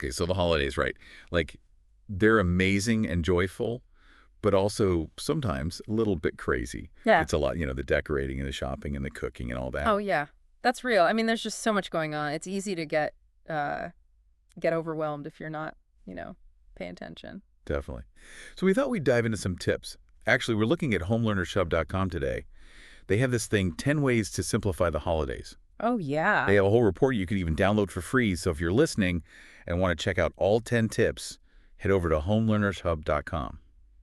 Okay, so the holidays, right? Like, they're amazing and joyful, but also sometimes a little bit crazy. Yeah. It's a lot, the decorating and the shopping and the cooking and all that. Oh, yeah. That's real. I mean, there's just so much going on. It's easy to uh get overwhelmed if you're not, you know, paying attention. Definitely. So we thought we'd dive into some tips. Actually, we're looking at homelearnershub.com today. They have this thing, 10 ways to simplify the holidays. Oh, They yeah. have a whole report you can even download for free. So if you're listening and want to check out all 10 tips, head over to homelearnershub.com.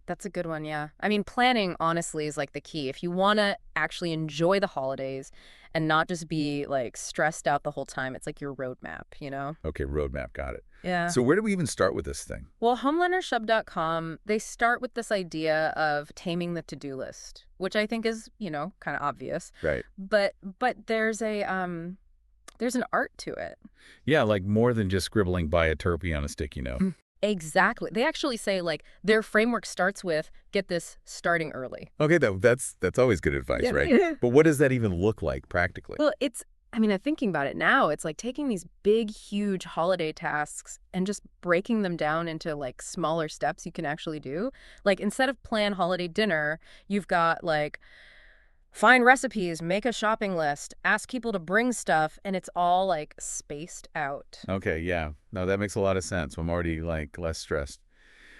That's a good one, yeah. I mean, planning honestly is like the key. If you want to actually enjoy the holidays and not just be like stressed out the whole time, it's like your roadmap, you know? Okay, roadmap, got it. Yeah. So where do we even start with this thing? Well, homelendershub.com, they start with this idea of taming the to-do list, which I think is, kind of obvious. Right. But there's an art to it. Yeah, like more than just scribbling by a Turpie on a sticky note. Exactly. They actually say like their framework starts with get this starting early. Okay, that's always good advice, Yeah. right? But what does that even look like practically? Well, I'm thinking about it now, it's like taking these big, huge holiday tasks and just breaking them down into like smaller steps you can actually do. Like instead of plan holiday dinner, you've got like find recipes, make a shopping list, ask people to bring stuff, and it's all like spaced out. Okay, yeah. No, that makes a lot of sense. I'm already like less stressed.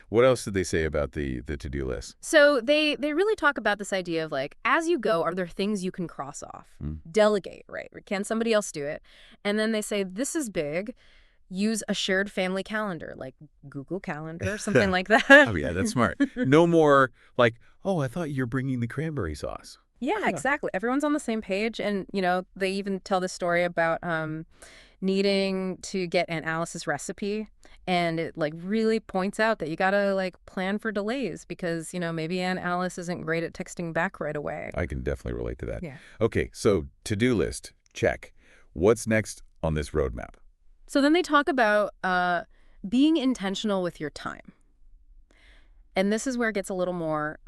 What else did they say about the to-do list? So they really talk about this idea of like, as you go, are there things you can cross off? Hmm. Delegate, right? Or can somebody else do it? And then they say, this is big. Use a shared family calendar, like Google Calendar, something like that. Oh, yeah, that's smart. No more like, oh, I thought you're bringing the cranberry sauce. Yeah, exactly. Everyone's on the same page. And, they even tell the story about needing to get Aunt Alice's recipe. And it like really points out that you gotta like plan for delays because, maybe Aunt Alice isn't great at texting back right away. I can definitely relate to that. Yeah. Okay, so to-do list, check. What's next on this roadmap? So then they talk about being intentional with your time. And this is where it gets a little more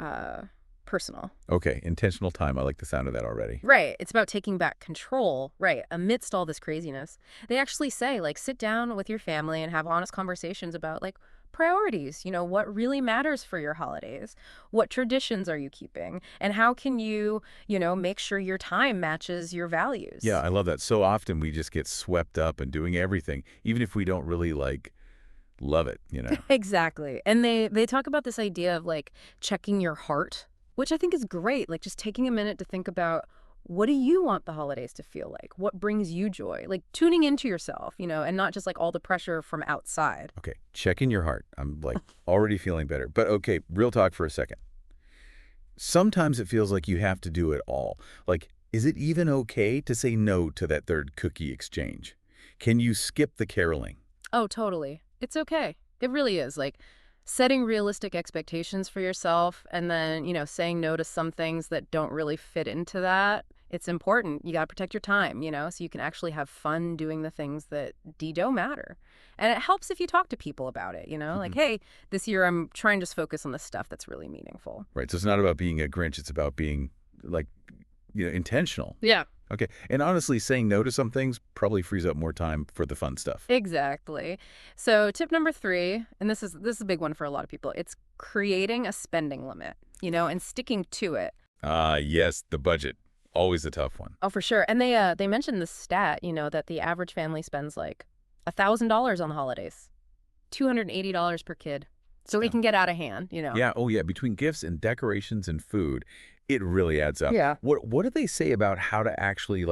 personal. Okay, intentional time. I like the sound of that already. Right. It's about taking back control, right, amidst all this craziness. They actually say, like, sit down with your family and have honest conversations about, like, priorities. What really matters for your holidays? What traditions are you keeping? And how can you, make sure your time matches your Yeah, values? I love that. So often we just get swept up in doing everything, even if we don't really love it. Exactly. And they talk about this idea of, like, checking your heart, which I think is great. Like, just taking a minute to think about what do you want the holidays to feel like? What brings you joy? Like tuning into yourself, and not just like all the pressure from outside. Okay, check in your heart. I'm like already feeling better. But okay, real talk for a second. Sometimes it feels like you have to do it all. Like, is it even okay to say no to that third cookie exchange? Can you skip the caroling? Oh, totally. It's okay. It really is. Like setting realistic expectations for yourself and then, saying no to some things that don't really fit into that. It's important. You got to protect your time, so you can actually have fun doing the things that do matter. And it helps if you talk to people about it, like, Mhm. hey, this year I'm trying to just focus on the stuff that's really meaningful. Right. So it's not about being a Grinch. It's about being like, intentional. Yeah. Okay. And honestly, saying no to some things probably frees up more time for the fun stuff. Exactly. So tip number 3, and this is a big one for a lot of people, it's creating a spending limit, and sticking to it. Ah, yes, the budget. Always a tough one. Oh, for sure. And they mentioned the stat, that the average family spends like $1,000 on the holidays, $280 per kid. So it Yeah. can get out of hand. Yeah. Oh, yeah. Between gifts and decorations and food, it really adds up. Yeah. What do they say about how to actually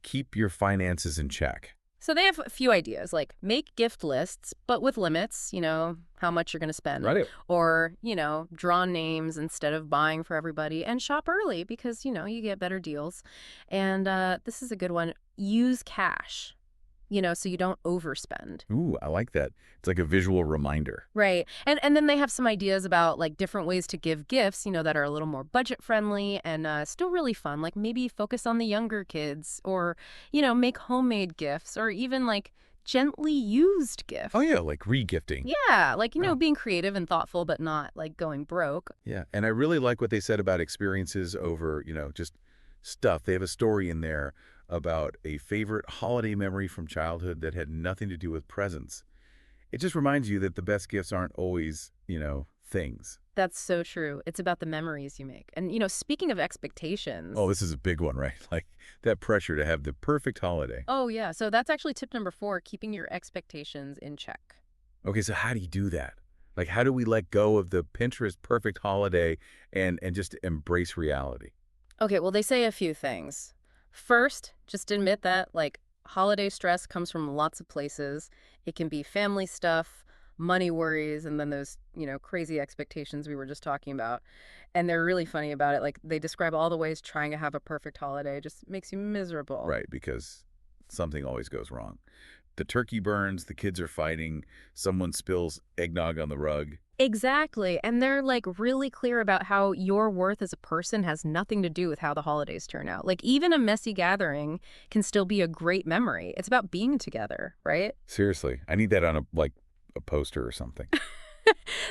keep your finances in check? So they have a few ideas, like make gift lists, but with limits, how much you're going to spend. Right. Or, draw names instead of buying for everybody and shop early because, you get better deals. And this is a good one. Use cash, so you don't overspend. Ooh, I like that. It's like a visual reminder. Right. And then they have some ideas about like different ways to give gifts, that are a little more budget friendly and still really fun. Like maybe focus on the younger kids or, make homemade gifts or even like gently used gifts. Oh, yeah, like re-gifting. Yeah. Like, Oh. being creative and thoughtful, but not like going broke. Yeah, and I really like what they said about experiences over, just stuff. They have a story in there about a favorite holiday memory from childhood that had nothing to do with presents. It just reminds you that the best gifts aren't always, things. That's so true. It's about the memories you make. And, speaking of Oh, expectations. this is a big one, right? Like that pressure to have the perfect holiday. Oh, yeah. So that's actually tip number 4, keeping your expectations in check. Okay, so how do you do that? Like, how do we let go of the Pinterest perfect holiday and just embrace reality? Okay, well, they say a few things. First, just admit that, like, holiday stress comes from lots of places. It can be family stuff, money worries, and then those, crazy expectations we were just talking about. And they're really funny about it. Like, they describe all the ways trying to have a perfect holiday just makes you miserable. Right, because something always goes wrong. The turkey burns, the kids are fighting, someone spills eggnog on the rug. Exactly. And they're like really clear about how your worth as a person has nothing to do with how the holidays turn out. Like even a messy gathering can still be a great memory. It's about being together, right? Seriously, I need that on a poster or something.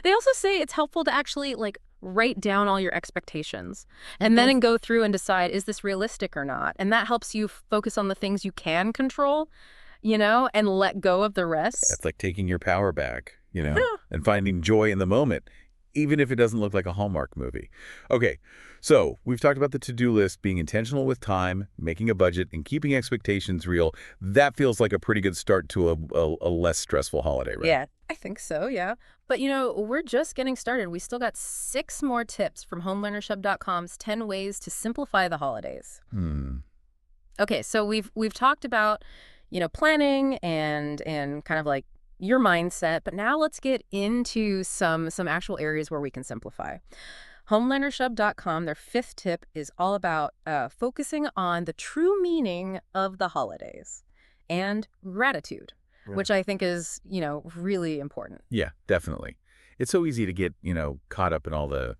They also say it's helpful to actually like write down all your expectations and then go through and decide, is this realistic or not? And that helps you focus on the things you can control, and let go of the It's rest. like taking your power back, and finding joy in the moment, even if it doesn't look like a Hallmark movie. Okay, so we've talked about the to-do list, being intentional with time, making a budget, and keeping expectations real. That feels like a pretty good start to a less stressful holiday, right? Yeah, I think so, yeah. But we're just getting started. We still got 6 more tips from homelearnership.com's 10 ways to simplify the holidays. Hmm. Okay, so we've talked about, planning and kind of like your mindset, but now let's get into some actual areas where we can simplify. Homelearnership.com, their 5th tip is all about focusing on the true meaning of the holidays and gratitude, Right. which I think is, really important. Yeah, definitely. It's so easy to get, caught up in all the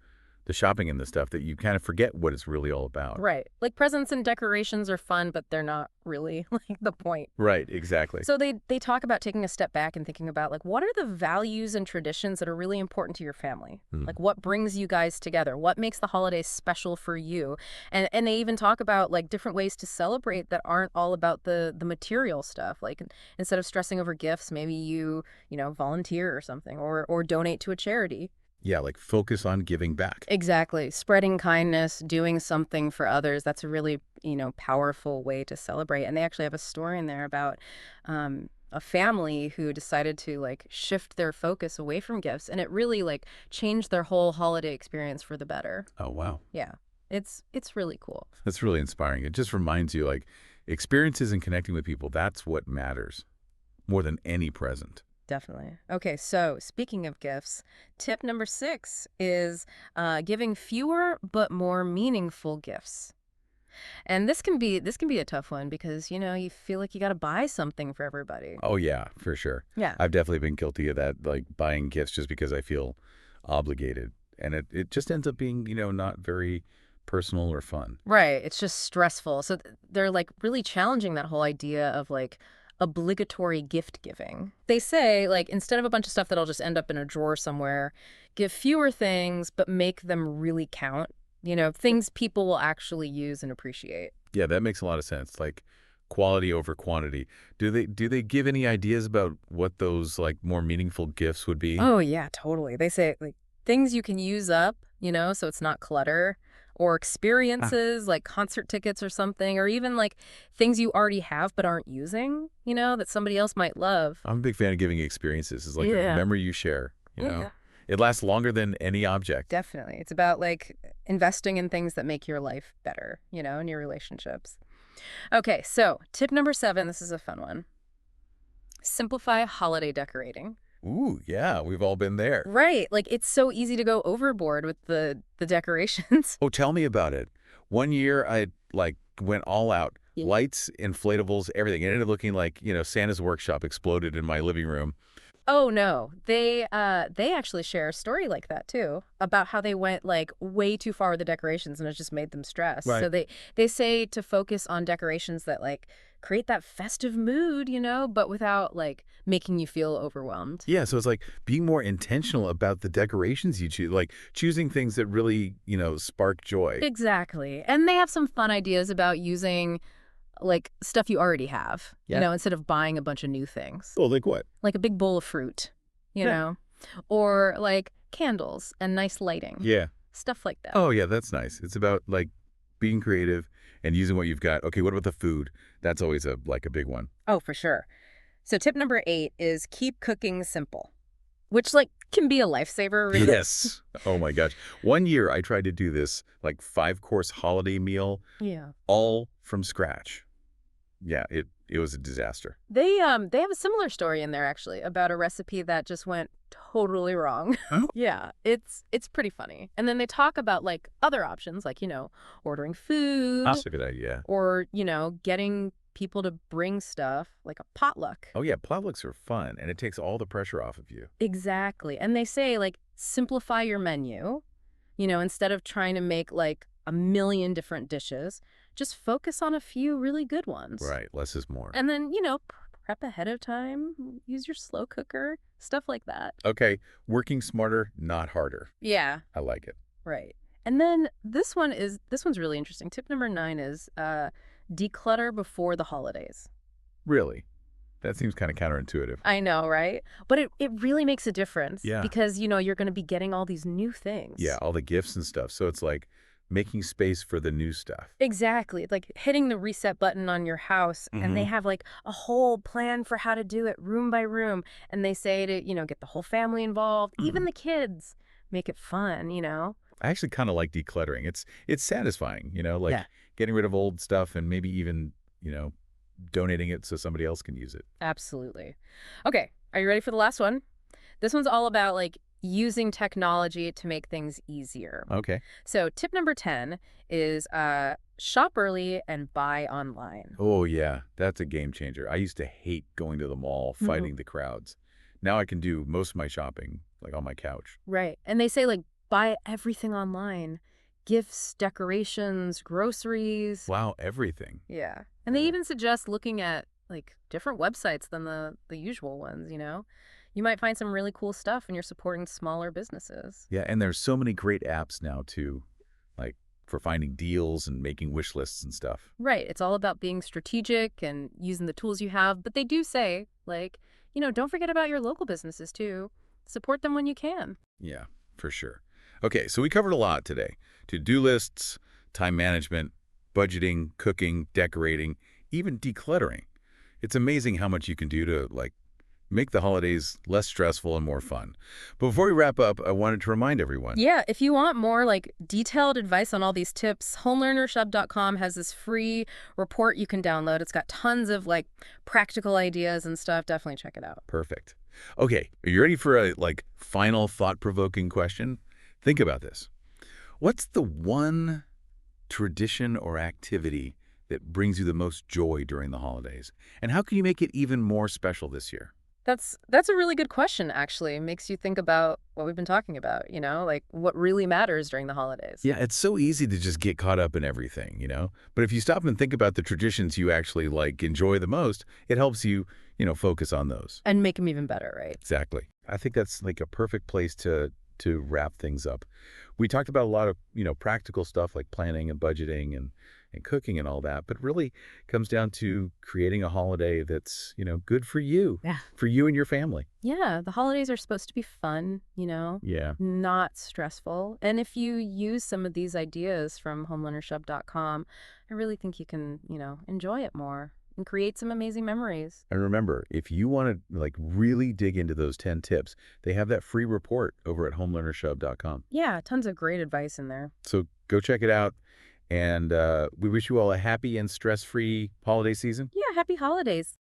shopping and the stuff that you kind of forget what it's really all about. Right. Like presents and decorations are fun, but they're not really like the point. Right, exactly. So they talk about taking a step back and thinking about like what are the values and traditions that are really important to your family? Hmm. Like what brings you guys together? What makes the holidays special for you? And they even talk about like different ways to celebrate that aren't all about the material stuff. Like instead of stressing over gifts, maybe you volunteer or something or donate to a charity. Yeah, like focus on giving back. Exactly. Spreading kindness, doing something for others, that's a really, powerful way to celebrate. And they actually have a story in there about a family who decided to like shift their focus away from gifts and it really like changed their whole holiday experience for the better. Oh, wow. Yeah. It's really cool. That's really inspiring. It just reminds you like experiences and connecting with people, that's what matters more than any present. Definitely. Okay, so speaking of gifts, tip number 6 is giving fewer but more meaningful gifts. And this can be a tough one because you feel like you got to buy something for everybody. Oh, yeah, for sure. Yeah. I've definitely been guilty of that, like buying gifts just because I feel obligated. And it just ends up being, not very personal or fun. Right. It's just stressful. So they're like really challenging that whole idea of like obligatory gift giving. They say like instead of a bunch of stuff that'll just end up in a drawer somewhere, give fewer things but make them really count. Things people will actually use and appreciate. Yeah, that makes a lot of sense. Like quality over quantity. Do they give any ideas about what those like more meaningful gifts would be? Oh, yeah, totally. They say like things you can use up, so it's not clutter, or Ah, experiences like concert tickets or something, or even like things you already have but aren't using, that somebody else might love. I'm a big fan of giving experiences. It's like a Yeah. memory you share. Yeah. It lasts longer than any object. Definitely. It's about like investing in things that make your life better, in your relationships. Okay, so tip number 7, this is a fun one. Simplify holiday decorating. Ooh, yeah, we've all been there. Right. Like it's so easy to go overboard with the decorations. Oh, tell me about it. One year I like went all out. Yeah. Lights, inflatables, everything. It ended up looking like, Santa's workshop exploded in my living room. Oh no. They actually share a story like that too, about how they went like way too far with the decorations and it just made them stress. Right. So they say to focus on decorations that like create that festive mood, but without like making you feel overwhelmed. Yeah, so it's like being more intentional about the decorations you choose, like choosing things that really, spark joy. Exactly. And they have some fun ideas about using like stuff you already have, Yeah. instead of buying a bunch of new things. Oh, like what? Like a big bowl of fruit, you Yeah. know, or like candles and nice lighting, Yeah. stuff like that. Oh, yeah, that's nice. It's about, like, being creative and using what you've got. Okay, what about the food? That's always a big one. Oh, for sure. So tip number 8 is keep cooking simple, which like can be a lifesaver, really. Yes. Oh my gosh. One year I tried to do this, like, 5-course holiday meal, Yeah. all from scratch. Yeah, it was a disaster. They have a similar story in there actually about a recipe that just went totally wrong. Oh. Yeah, it's pretty funny. And then they talk about like other options like, ordering food That's a good idea. or, getting people to bring stuff like a potluck. Oh, yeah, potlucks are fun, and it takes all the pressure off of you. Exactly. And they say like simplify your menu, instead of trying to make like a million different dishes, just focus on a few really good ones. Right, less is more. And then, prep ahead of time, use your slow cooker, stuff like that. Okay, working smarter, not harder. Yeah, I like it. right. And then this one's really interesting. Tip number 9 is declutter before the holidays. Really? That seems kind of counterintuitive. I know, right? But it really makes a difference Yeah. because, you're going to be getting all these new things. Yeah, all the gifts and stuff. So it's like making space for the new stuff. Exactly. It's like hitting the reset button on your house and they Mhm. have like a whole plan for how to do it room by room. And they say to, get the whole family involved, even Mhm. the kids, make it fun. I actually kind of like decluttering. It's satisfying, like Yeah. getting rid of old stuff and maybe even, donating it so somebody else can use it. Absolutely. Okay. Are you ready for the last one? This one's all about like using technology to make things easier. Okay. So tip number 10 is shop early and buy online. Oh, yeah, that's a game changer. I used to hate going to the mall, Mhm. fighting the crowds. Now I can do most of my shopping, like, on my couch. Right. And they say like buy everything online. Gifts, decorations, groceries. Wow, everything. Yeah. And they Yeah. even suggest looking at like different websites than the usual ones. You might find some really cool stuff and you're supporting smaller businesses. Yeah, and there's so many great apps now, too, like, for finding deals and making wish lists and stuff. Right. It's all about being strategic and using the tools you have, but they do say like, don't forget about your local businesses too. Support them when you can. Yeah, for sure. Okay, so we covered a lot today. To-do lists, time management, budgeting, cooking, decorating, even decluttering. It's amazing how much you can do to, like, make the holidays less stressful and more fun. But before we wrap up, I wanted to remind everyone. Yeah, if you want more like detailed advice on all these tips, homelearnershub.com has this free report you can download. It's got tons of like practical ideas and stuff. Definitely check it out. Perfect. Okay, are you ready for a, like, final thought-provoking question? Think about this. What's the one tradition or activity that brings you the most joy during the holidays? And how can you make it even more special this year? That's a really good question, actually. It makes you think about what we've been talking about, like what really matters during the holidays. Yeah, it's so easy to just get caught up in everything. But if you stop and think about the traditions you actually, like, enjoy the most, it helps you, focus on those. And make them even better, right? Exactly. I think that's like a perfect place to wrap things up. We talked about a lot of, practical stuff like planning and budgeting and cooking and all that, but really comes down to creating a holiday that's, good Yeah. for you and your family. Yeah, the holidays are supposed to be fun, Yeah. not stressful. And if you use some of these ideas from homelearnershub.com, I really think you can, enjoy it more and create some amazing memories. And remember, if you want to, like, really dig into those 10 tips, they have that free report over at homelearnershub.com. Yeah, tons of great advice in there. So go check it out. And we wish you all a happy and stress-free holiday season. Yeah, happy holidays.